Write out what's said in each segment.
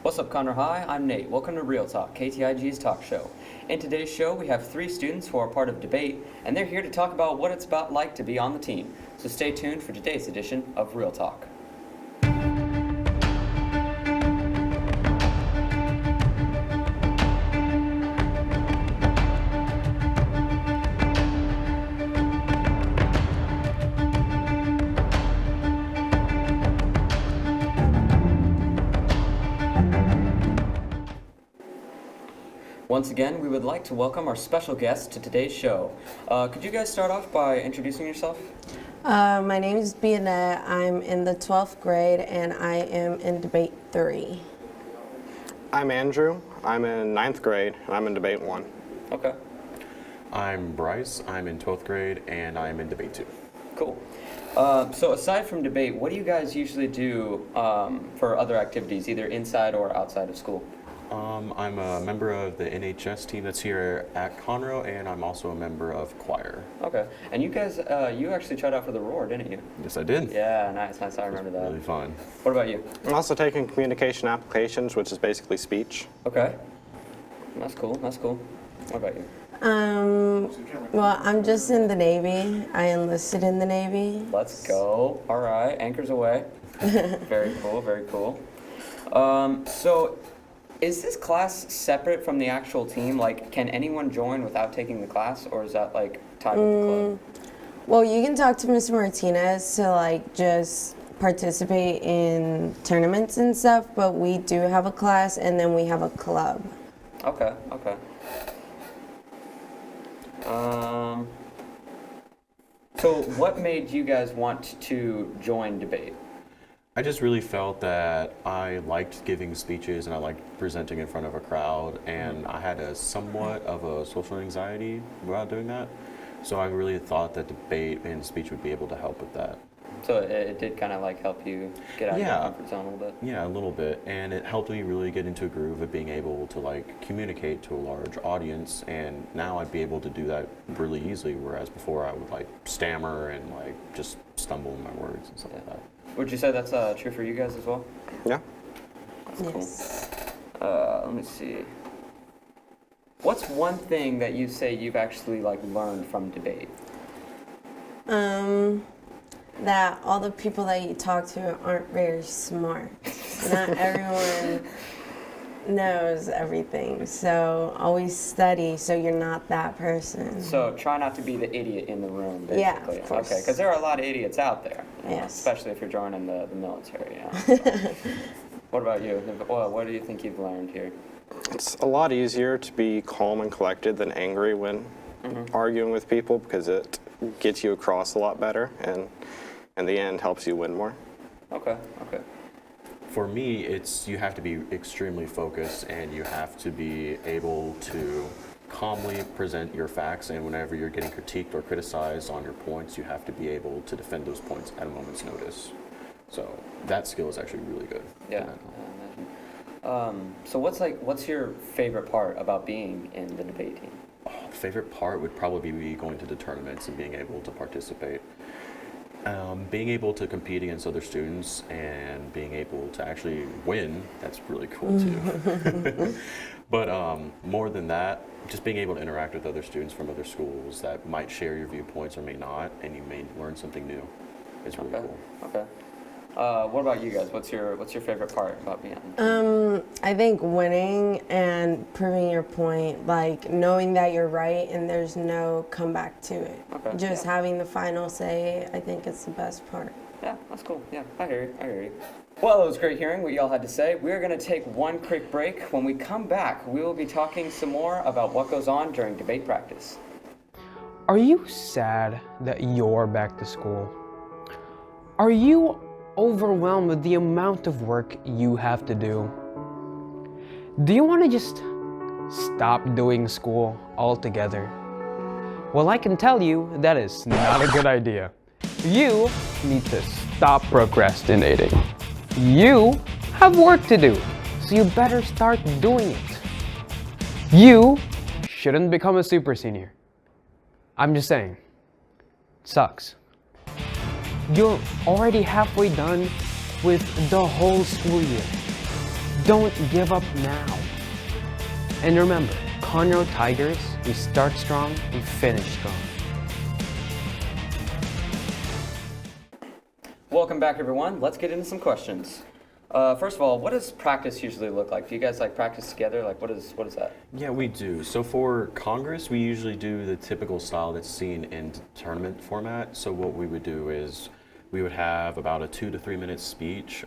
What's up, Conroe High? I'm Nate. Welcome to Real Talk, KTIG's talk show. In today's show, we have 3 students who are part of debate, and they're here to talk about what it's about like to be on the team. So stay tuned for today's edition of Real Talk. Once again, we would like to welcome our special guest to today's show. Could you guys start off by introducing yourself? My name is Bianette. I'm in the 12th grade and I am in debate 3. I'm Andrew. I'm in 9th grade and I'm in debate 1. Okay, I'm Bryce. I'm in 12th grade and I'm in debate 2. cool. So aside from debate, what do you guys usually do for other activities, either inside or outside of school? I'm a member of the NHS team that's here at Conroe, and I'm also a member of choir. Okay, and you guys, you actually tried out for the Roar, didn't you? Yes, I did. Yeah, nice, I remember that. Really fun. What about you? I'm also taking communication applications, which is basically speech. Okay, that's cool. What about you? Well, I'm just in the Navy. I enlisted in the Navy. Let's go. All right, anchors away. Very cool. So is this class separate from the actual team? Like, can anyone join without taking the class, or is that like tied with the club? Well, you can talk to Mr. Martinez to like just participate in tournaments and stuff, but we do have a class and then we have a club. Okay. So what made you guys want to join debate? I just really felt that I liked giving speeches and I liked presenting in front of a crowd, and I had a somewhat of a social anxiety while doing that. So I really thought that debate and speech would be able to help with that. So it did kind of like help you get out of your comfort zone a little bit? Yeah, a little bit. And it helped me really get into a groove of being able to like communicate to a large audience, and now I'd be able to do that really easily, whereas before I would like stammer and like just stumble in my words and stuff like that. Would you say that's true for you guys as well? Yeah. Yes. Let me see. What's one thing that you say you've actually like learned from debate? That all the people that you talk to aren't very smart. Not everyone knows everything, so always study so you're not that person. So try not to be the idiot in the room, basically. Yeah, of course. Okay, because there are a lot of idiots out there. You know, Yes. especially if you're joining the military. Yeah. What about you? What do you think you've learned here? It's a lot easier to be calm and collected than angry when arguing with people, because it gets you across a lot better and in the end helps you win more. Okay. For me, it's you have to be extremely focused and you have to be able to calmly present your facts, and whenever you're getting critiqued or criticized on your points, you have to be able to defend those points at a moment's notice. So that skill is actually really good. Yeah. I imagine. So what's your favorite part about being in the debate team? Favorite part would probably be going to the tournaments and being able to participate. Being able to compete against other students and being able to actually win, that's really cool too. But more than that, just being able to interact with other students from other schools that might share your viewpoints or may not, and you may learn something new, is really cool. Okay. What about you guys? What's your favorite part about being on the team? I think winning and proving your point, like knowing that you're right and there's no comeback to it. Okay, Just yeah. having the final say, I think it's the best part. Yeah, that's cool. Yeah, I hear you. Well, it was great hearing what y'all had to say. We're going to take one quick break. When we come back, we will be talking some more about what goes on during debate practice. Are you sad that you're back to school? Are you overwhelmed with the amount of work you have to do? Do you want to just stop doing school altogether? Well, I can tell you that is not a good idea. You need to stop procrastinating. You have work to do, so you better start doing it. You shouldn't become a super senior. I'm just saying, it sucks. You're already halfway done with the whole school year. don't give up now. And remember, Conroe Tigers, we start strong, we finish strong. Welcome back, everyone. Let's get into some questions. First of all, what does practice usually look like? Do you guys like practice together? Like, what is that? Yeah, we do. So for Congress, we usually do the typical style that's seen in tournament format. So what we would do is we would have about a 2 to 3 minute speech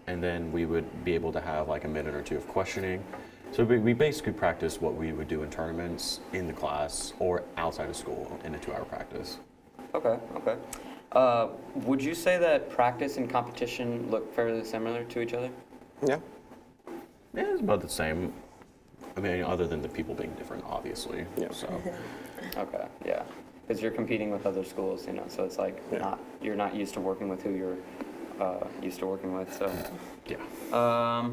and then we would be able to have like a minute or two of questioning. So we basically practice what we would do in tournaments in the class or outside of school in a 2-hour practice. Okay. Would you say that practice and competition look fairly similar to each other? Yeah. Yeah, it's about the same. I mean, other than the people being different, obviously. Yeah. So. Okay, yeah. Because you're competing with other schools, so it's like you're not used to working with who you're used to working with. So Yeah.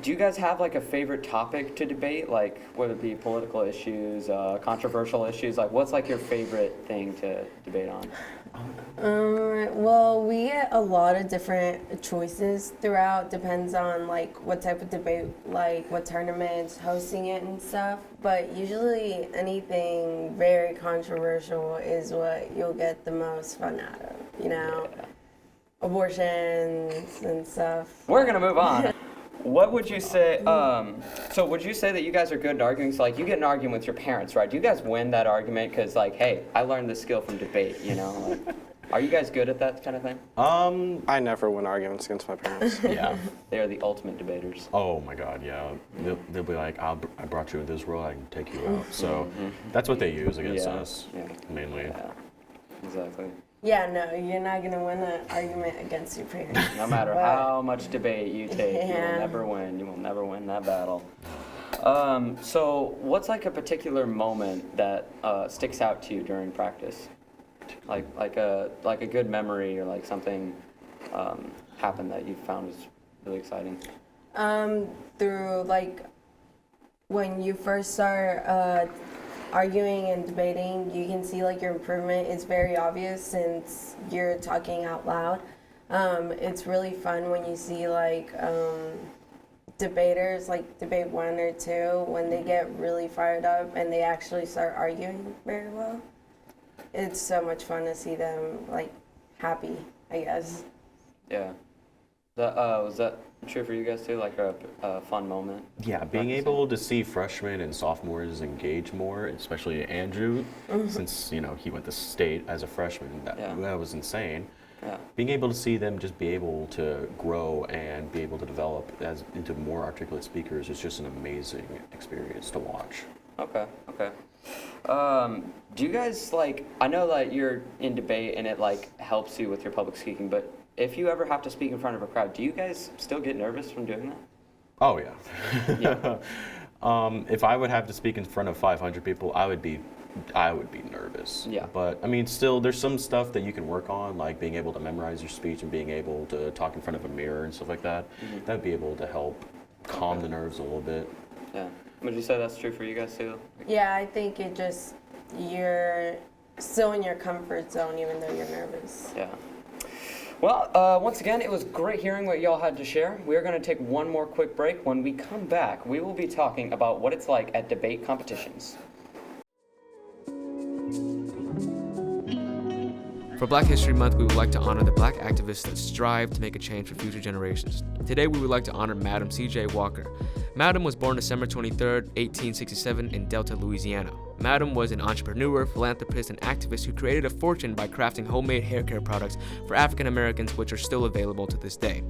Do you guys have like a favorite topic to debate, like whether it be political issues, controversial issues? Like, what's like your favorite thing to debate on? Well, we get a lot of different choices throughout. Depends on like what type of debate, like what tournaments, hosting it and stuff. But usually anything very controversial is what you'll get the most fun out of, Yeah. Abortions and stuff. We're gonna move on. What would you say? So would you say that you guys are good at arguing? So like you get an argument with your parents, right? Do you guys win that argument? Because like, hey, I learned this skill from debate. Like, are you guys good at that kind of thing? I never win arguments against my parents. Yeah. They are the ultimate debaters. Oh my God, yeah. They'll be like, I brought you in this world, I can take you out. So that's what they use against us, mainly. Yeah, exactly. Yeah, no, you're not gonna win an argument against your parents. No matter But- how much debate you take, you will Yeah. never win. You will never win that battle. So what's like a particular moment that sticks out to you during practice? Like a good memory or like something happened that you found was really exciting? Through like when you first start arguing and debating, you can see like your improvement is very obvious since you're talking out loud. It's really fun when you see like debaters, like debate 1 or 2, when they get really fired up and they actually start arguing very well. It's so much fun to see them like happy, I guess. Yeah. Was that true for you guys too? Like a fun moment? Yeah, being able to see freshmen and sophomores engage more, especially Andrew, since he went to state as a freshman, that was insane. Yeah. Being able to see them just be able to grow and be able to develop into more articulate speakers is just an amazing experience to watch. Okay. Do you guys I know that you're in debate and it helps you with your public speaking, but if you ever have to speak in front of a crowd, do you guys still get nervous from doing that? Oh yeah. Yeah. If I would have to speak in front of 500 people, I would be nervous. Yeah. But I mean, still, there's some stuff that you can work on, like being able to memorize your speech and being able to talk in front of a mirror and stuff like that. Mm-hmm. That'd be able to help calm the nerves a little bit. Yeah. Would you say that's true for you guys too? Yeah, I think you're still in your comfort zone even though you're nervous. Yeah. Well, once again, it was great hearing what y'all had to share. We're going to take one more quick break. When we come back, we will be talking about what it's like at debate competitions. For Black History Month, we would like to honor the Black activists that strive to make a change for future generations. Today, we would like to honor Madam C.J. Walker. Madam was born December 23, 1867 in Delta, Louisiana. Madam was an entrepreneur, philanthropist, and activist who created a fortune by crafting homemade hair care products for African Americans, which are still available to this day.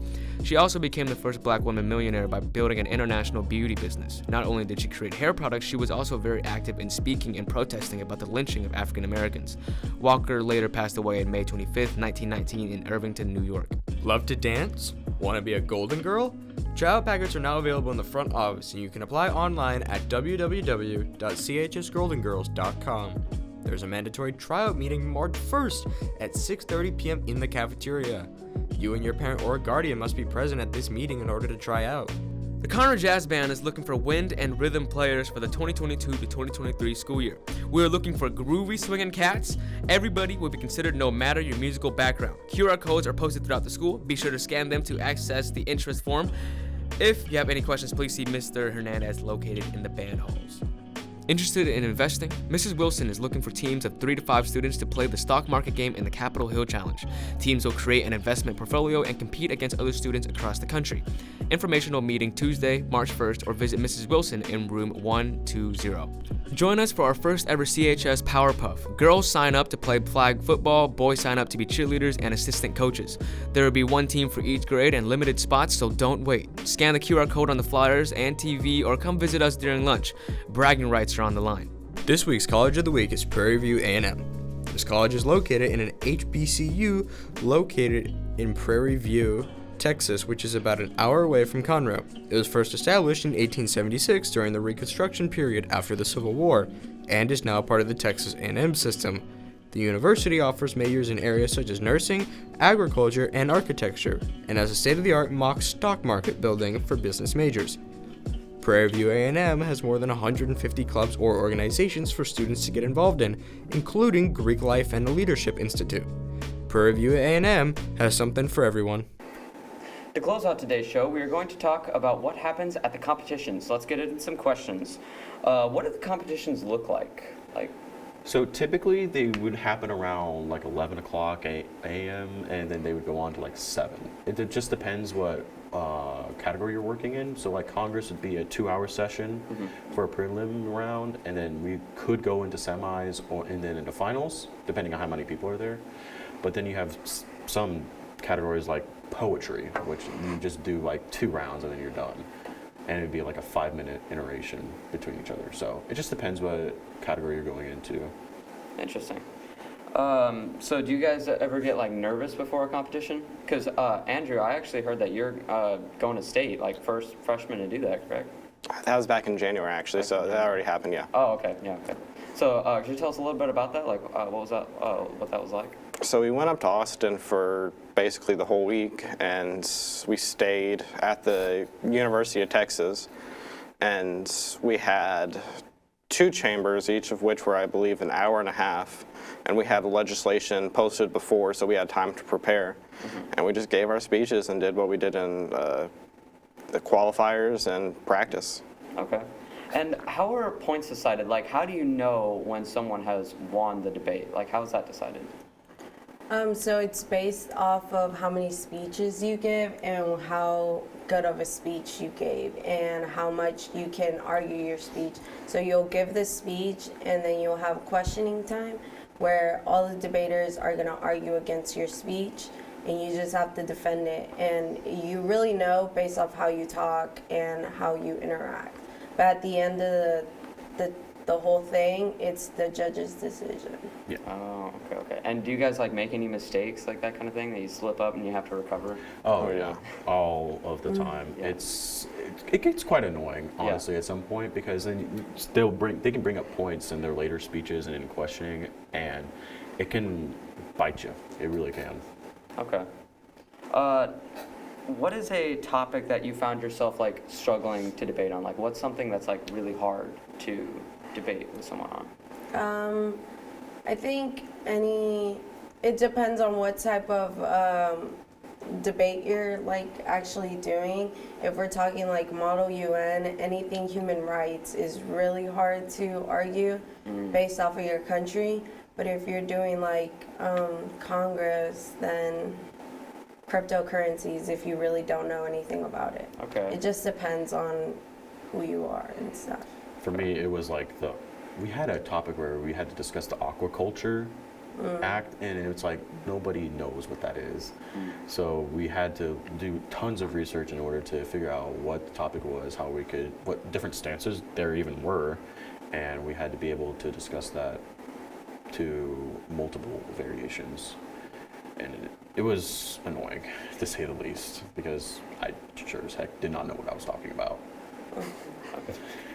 She also became the first Black woman millionaire by building an international beauty business. Not only did she create hair products, she was also very active in speaking and protesting about the lynching of African Americans. Walker later passed away on May 25, 1919 in Irvington, New York. Love to dance? Want to be a golden girl? Tryout packets are now available in the front office, and you can apply online at www.chsgoldengirls.com. There's a mandatory tryout meeting March 1st at 6:30 p.m. in the cafeteria. You and your parent or guardian must be present at this meeting in order to try out. The Conroe Jazz Band is looking for wind and rhythm players for the 2022 to 2023 school year. We are looking for groovy swinging cats. Everybody will be considered no matter your musical background. QR codes are posted throughout the school. Be sure to scan them to access the interest form. If you have any questions, please see Mr. Hernandez located in the band halls. Interested in investing? Mrs. Wilson is looking for teams of 3 to 5 students to play the stock market game in the Capitol Hill Challenge. Teams will create an investment portfolio and compete against other students across the country. Informational meeting Tuesday, March 1st, or visit Mrs. Wilson in room 120. Join us for our first ever CHS Power Puff. Girls sign up to play flag football, boys sign up to be cheerleaders and assistant coaches. There will be one team for each grade and limited spots, so don't wait. Scan the QR code on the flyers and TV or come visit us during lunch. Bragging rights are on the line. This week's College of the Week is Prairie View A&M. This college is located in an HBCU located in Prairie View, Texas, which is about an hour away from Conroe. It was first established in 1876 during the Reconstruction period after the Civil War and is now part of the Texas A&M system. The university offers majors in areas such as nursing, agriculture, and architecture, and has a state-of-the-art mock stock market building for business majors. Prairie View A&M has more than 150 clubs or organizations for students to get involved in, including Greek Life and the Leadership Institute. Prairie View A&M has something for everyone. To close out today's show, we are going to talk about what happens at the competitions. Let's get into some questions. What do the competitions look like? So typically they would happen around like 11 o'clock a.m. and then they would go on to like 7. It just depends what category you're working in. So like Congress would be a 2-hour session for a prelim round, and then we could go into semis and then into finals, depending on how many people are there. But then you have some categories like poetry, which you just do like 2 rounds and then you're done. And it'd be like a 5-minute iteration between each other. So it just depends what category you're going into. Interesting. So do you guys ever get like nervous before a competition? Because Andrew, I actually heard that you're going to state, like first freshman to do that, correct? That was back in January, actually, so that already happened, yeah. Oh, okay, yeah, okay. So could you tell us a little bit about that? Like, what that was like? So we went up to Austin for basically the whole week, and we stayed at the University of Texas, and we had 2 chambers, each of which were, I believe, an hour and a half, and we had legislation posted before, so we had time to prepare, and we just gave our speeches and did what we did in the qualifiers and practice. Okay. And how are points decided? Like, how do you know when someone has won the debate? Like, how is that decided? So it's based off of how many speeches you give and how good of a speech you gave and how much you can argue your speech. So you'll give the speech and then you'll have questioning time where all the debaters are going to argue against your speech and you just have to defend it. And you really know based off how you talk and how you interact. But at the end of the whole thing, it's the judge's decision. Yeah. Oh, okay. And do you guys like make any mistakes, like that kind of thing, that you slip up and you have to recover? Oh yeah, all of the time. Yeah. It gets quite annoying, honestly, at some point, because then they can bring up points in their later speeches and in questioning, and it can bite you. It really can. Okay. What is a topic that you found yourself like struggling to debate on? Like, what's something that's like really hard to debate with someone on? I think it depends on what type of debate you're like actually doing. If we're talking like Model UN, anything human rights is really hard to argue based off of your country. But if you're doing like Congress, then cryptocurrencies, if you really don't know anything about it. Okay. It just depends on who you are and stuff. For me, it was like we had a topic where we had to discuss the Aquaculture Act, and it's like nobody knows what that is. So we had to do tons of research in order to figure out what the topic was, what different stances there even were, and we had to be able to discuss that to multiple variations. And it was annoying, to say the least, because I sure as heck did not know what I was talking about.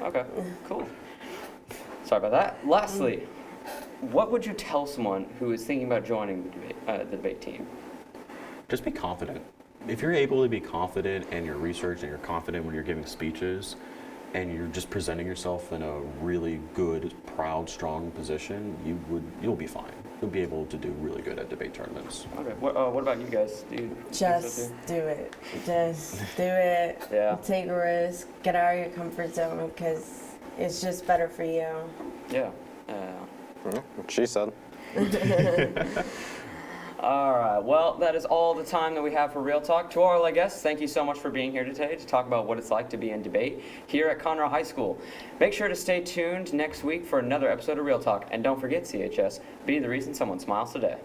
Okay, cool. Sorry about that. Lastly, what would you tell someone who is thinking about joining the debate team? Just be confident. If you're able to be confident in your research and you're confident when you're giving speeches and you're just presenting yourself in a really good, proud, strong position, you'll be fine. you'll be able to do really good at debate tournaments. Okay. What about you guys? Do you think so Just too? do it. Just do it. Yeah. Take a risk. Get out of your comfort zone because it's just better for you. Yeah. She said. All right. Well, that is all the time that we have for Real Talk. To all our guests, thank you so much for being here today to talk about what it's like to be in debate here at Conroe High School. Make sure to stay tuned next week for another episode of Real Talk. And don't forget, CHS, be the reason someone smiles today.